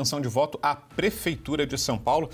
intenção de voto à Prefeitura de São Paulo.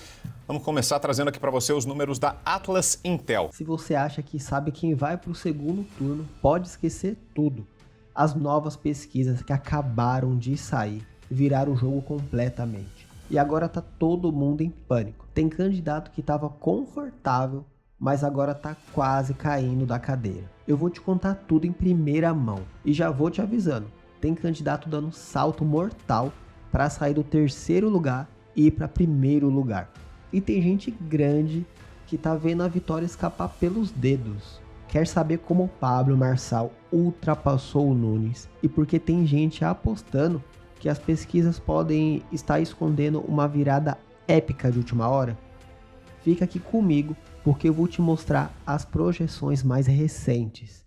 Vamos começar trazendo aqui para você os números da Atlas Intel. Se você acha que sabe quem vai para o segundo turno, pode esquecer tudo. As novas pesquisas que acabaram de sair viraram o jogo completamente. E agora tá todo mundo em pânico. Tem candidato que estava confortável, mas agora tá quase caindo da cadeira. Eu vou te contar tudo em primeira mão e já vou te avisando. Tem candidato dando salto mortal para sair do terceiro lugar e ir para primeiro lugar. E tem gente grande que tá vendo a vitória escapar pelos dedos. Quer saber como o Pablo Marçal ultrapassou o Nunes e porque tem gente apostando que as pesquisas podem estar escondendo uma virada épica de última hora? Fica aqui comigo porque eu vou te mostrar as projeções mais recentes,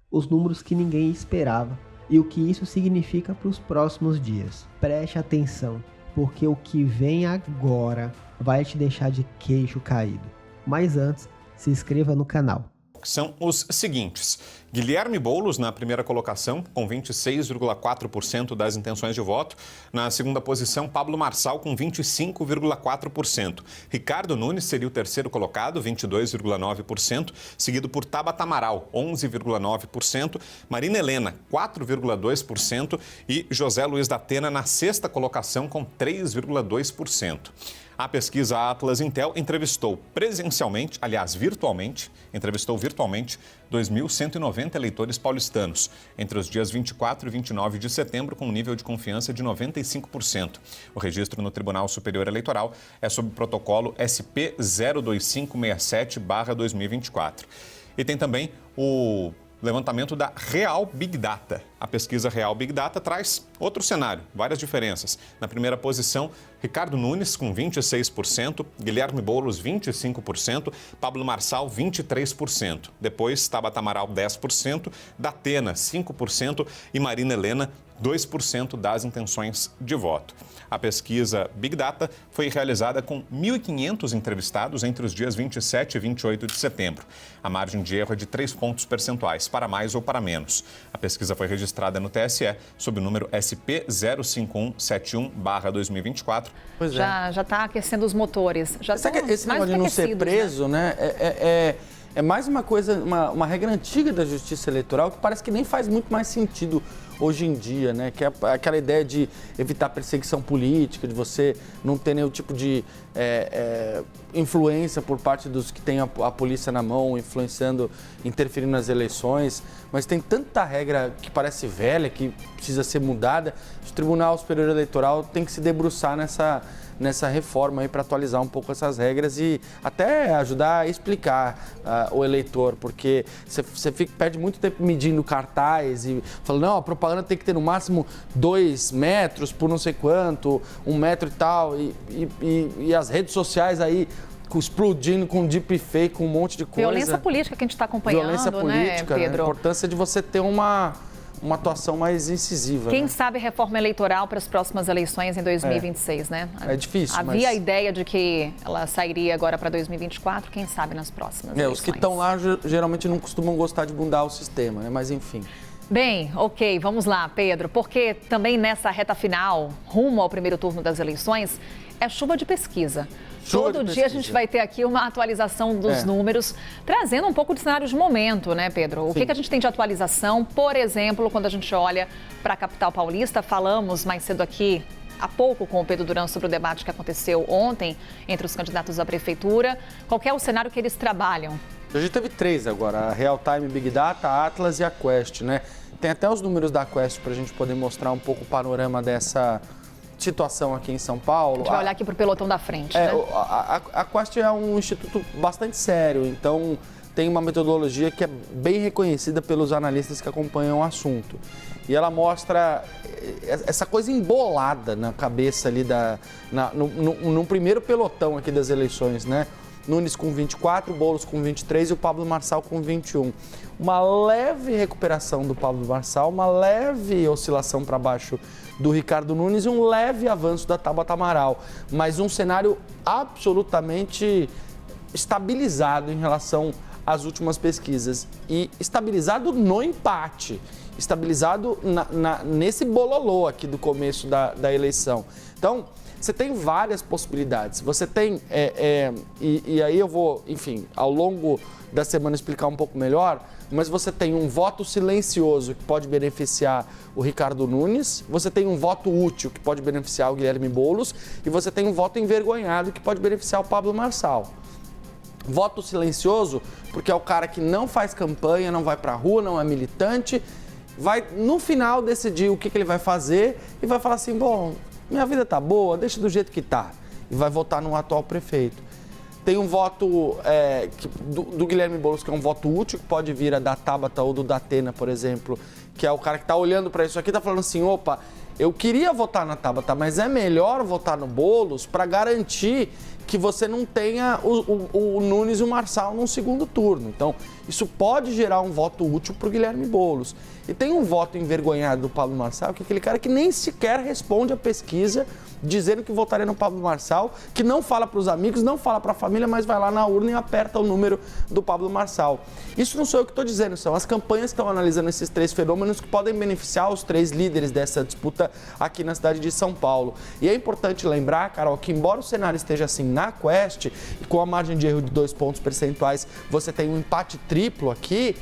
os números que ninguém esperava e o que isso significa para os próximos dias. Preste atenção, porque o que vem agora vai te deixar de queixo caído. Mas antes, se inscreva no canal. São os seguintes: Guilherme Boulos na primeira colocação, com 26,4% das intenções de voto. Na segunda posição, Pablo Marçal, com 25,4%. Ricardo Nunes seria o terceiro colocado, 22,9%, seguido por Tabata Amaral, 11,9%, Marina Helena, 4,2% e José Luiz da Atena na sexta colocação, com 3,2%. A pesquisa Atlas Intel entrevistou virtualmente 2.190 eleitores paulistanos, entre os dias 24 e 29 de setembro, com um nível de confiança de 95%. O registro no Tribunal Superior Eleitoral é sob o protocolo SP 02567/2024. E tem também o levantamento da Real Big Data. A pesquisa Real Big Data traz outro cenário, várias diferenças. Na primeira posição, Ricardo Nunes, com 26%, Guilherme Boulos, 25%, Pablo Marçal, 23%. Depois, Tabata Amaral, 10%, Datena, 5% e Marina Helena, 2% das intenções de voto. A pesquisa Big Data foi realizada com 1.500 entrevistados entre os dias 27 e 28 de setembro. A margem de erro é de 3 pontos percentuais, para mais ou para menos. A pesquisa foi registrada no TSE sob o número SP 05171/2024. Pois é. Já está aquecendo os motores. Esse negócio de não ser preso, né? É mais uma coisa, uma regra antiga da Justiça Eleitoral que parece que nem faz muito mais sentido hoje em dia, né? Que é aquela ideia de evitar perseguição política, de você não ter nenhum tipo de influência por parte dos que têm a polícia na mão, influenciando, interferindo nas eleições. Mas tem tanta regra que parece velha, que precisa ser mudada. O Tribunal Superior Eleitoral tem que se debruçar nessa reforma aí para atualizar um pouco essas regras e até ajudar a explicar o eleitor, porque você perde muito tempo medindo cartaz e falando, não, a propaganda tem que ter no máximo 2 metros por não sei quanto, 1 metro e tal, e as redes sociais aí explodindo com deepfake, com um monte de coisa. Violência política que a gente está acompanhando, Violência política, né, Pedro? A importância de você ter uma atuação mais incisiva. Quem né? sabe reforma eleitoral para as próximas eleições em 2026, né? É difícil, Havia a ideia de que ela sairia agora para 2024, quem sabe nas próximas eleições. Os que estão lá geralmente não costumam gostar de mudar o sistema, né? Mas enfim. Bem, ok, vamos lá, Pedro, porque também nessa reta final, rumo ao primeiro turno das eleições, é chuva de pesquisa. Todo dia a gente vai ter aqui uma atualização dos números, trazendo um pouco de cenário de momento, né, Pedro? O que a gente tem de atualização? Por exemplo, quando a gente olha para a capital paulista, falamos mais cedo aqui, há pouco, com o Pedro Duran sobre o debate que aconteceu ontem entre os candidatos à prefeitura. Qual é o cenário que eles trabalham? A gente teve 3 agora, a Real Time Big Data, a Atlas e a Quest, né? Tem até os números da Quest para a gente poder mostrar um pouco o panorama dessa situação aqui em São Paulo. A gente vai olhar aqui para o pelotão da frente, né? A Quest é um instituto bastante sério, então tem uma metodologia que é bem reconhecida pelos analistas que acompanham o assunto. E ela mostra essa coisa embolada na cabeça ali no primeiro pelotão aqui das eleições, né? Nunes com 24, Boulos com 23 e o Pablo Marçal com 21. Uma leve recuperação do Pablo Marçal, uma leve oscilação para baixo do Ricardo Nunes e um leve avanço da Tabata Amaral. Mas um cenário absolutamente estabilizado em relação às últimas pesquisas. E estabilizado no empate, estabilizado nesse bololô aqui do começo da eleição. Então, Você tem várias possibilidades. Você tem, e aí eu vou, enfim, ao longo da semana explicar um pouco melhor, mas você tem um voto silencioso que pode beneficiar o Ricardo Nunes, você tem um voto útil que pode beneficiar o Guilherme Boulos e você tem um voto envergonhado que pode beneficiar o Pablo Marçal. Voto silencioso porque é o cara que não faz campanha, não vai pra rua, não é militante, vai no final decidir o que ele vai fazer e vai falar assim, bom, minha vida tá boa, deixa do jeito que tá, e vai votar no atual prefeito. Tem um voto do Guilherme Boulos, que é um voto útil, que pode vir a da Tabata ou do Datena, por exemplo, que é o cara que está olhando para isso aqui e está falando assim, opa, eu queria votar na Tabata, mas é melhor votar no Boulos para garantir que você não tenha o Nunes e o Marçal num segundo turno. Então, isso pode gerar um voto útil para o Guilherme Boulos. E tem um voto envergonhado do Pablo Marçal, que é aquele cara que nem sequer responde a pesquisa, dizendo que votaria no Pablo Marçal, que não fala para os amigos, não fala para a família, mas vai lá na urna e aperta o número do Pablo Marçal. Isso não sou eu que estou dizendo, são as campanhas que estão analisando esses três fenômenos que podem beneficiar os três líderes dessa disputa aqui na cidade de São Paulo. E é importante lembrar, Carol, que embora o cenário esteja assim na Quest, e com a margem de erro de 2 pontos percentuais, você tem um empate triplo aqui,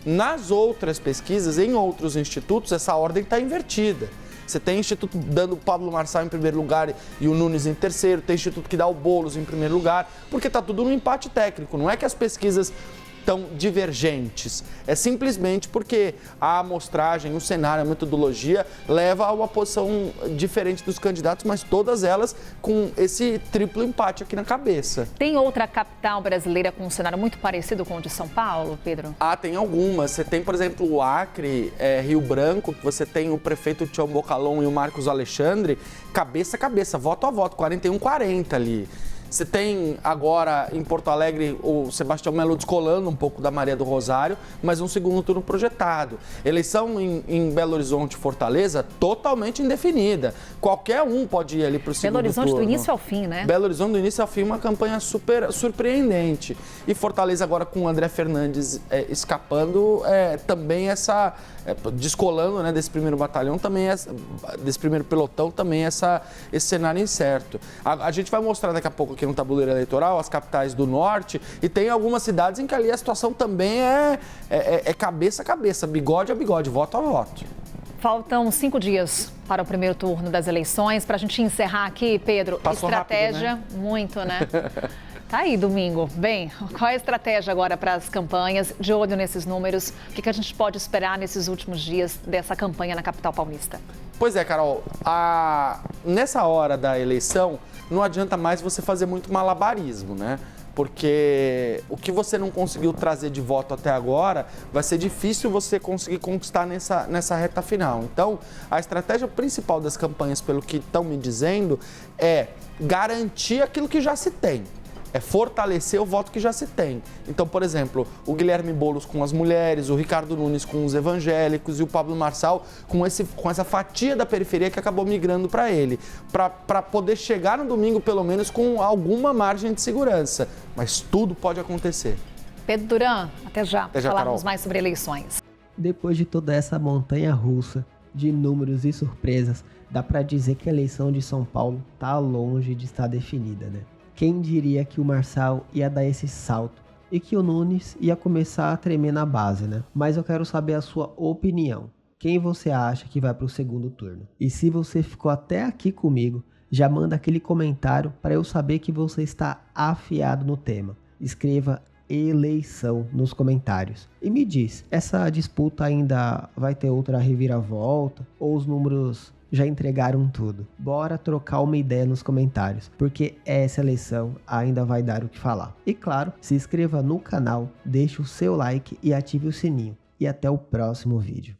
nas outras pesquisas, em outros institutos, essa ordem está invertida. Você tem instituto dando o Pablo Marçal em primeiro lugar e o Nunes em terceiro, tem instituto que dá o Boulos em primeiro lugar, porque está tudo no empate técnico. Não é que as pesquisas tão divergentes, é simplesmente porque a amostragem, o cenário, a metodologia leva a uma posição diferente dos candidatos, mas todas elas com esse triplo empate aqui na cabeça. Tem outra capital brasileira com um cenário muito parecido com o de São Paulo, Pedro? Ah, tem algumas. Você tem, por exemplo, o Acre, Rio Branco, que você tem o prefeito Tião Bocalon e o Marcos Alexandre, cabeça a cabeça, voto a voto, 41-40 ali. Você tem agora em Porto Alegre o Sebastião Melo descolando um pouco da Maria do Rosário, mas um segundo turno projetado. Eleição em Belo Horizonte e Fortaleza totalmente indefinida. Qualquer um pode ir ali para o segundo turno. Belo Horizonte do início ao fim, né? Belo Horizonte do início ao fim, uma campanha super surpreendente. E Fortaleza agora com o André Fernandes escapando, também essa... descolando, né, desse primeiro batalhão, também desse primeiro pelotão, também esse cenário incerto. A gente vai mostrar daqui a pouco aqui no tabuleiro eleitoral as capitais do norte e tem algumas cidades em que ali a situação também é cabeça a cabeça, bigode a bigode, voto a voto. Faltam 5 dias para o primeiro turno das eleições. Para a gente encerrar aqui, Pedro, passou estratégia, rápido, né? Muito, né? Tá aí, domingo. Bem, qual é a estratégia agora para as campanhas? De olho nesses números, o que a gente pode esperar nesses últimos dias dessa campanha na capital paulista? Pois é, Carol, nessa hora da eleição, não adianta mais você fazer muito malabarismo, né? Porque o que você não conseguiu trazer de voto até agora, vai ser difícil você conseguir conquistar nessa reta final. Então, a estratégia principal das campanhas, pelo que estão me dizendo, é garantir aquilo que já se tem. É fortalecer o voto que já se tem. Então, por exemplo, o Guilherme Boulos com as mulheres, o Ricardo Nunes com os evangélicos e o Pablo Marçal com essa fatia da periferia que acabou migrando para ele. Para poder chegar no domingo, pelo menos, com alguma margem de segurança. Mas tudo pode acontecer. Pedro Duran, até já. Até já, falarmos Carol. mais sobre eleições. Depois de toda essa montanha-russa de números e surpresas, dá para dizer que a eleição de São Paulo tá longe de estar definida, né? Quem diria que o Marçal ia dar esse salto e que o Nunes ia começar a tremer na base, né? Mas eu quero saber a sua opinião. Quem você acha que vai para o segundo turno? E se você ficou até aqui comigo, já manda aquele comentário para eu saber que você está afiado no tema. Escreva eleição nos comentários. E me diz, essa disputa ainda vai ter outra reviravolta? Ou os números já entregaram tudo? Bora trocar uma ideia nos comentários, porque essa eleição ainda vai dar o que falar. E claro, se inscreva no canal, deixe o seu like e ative o sininho. E até o próximo vídeo.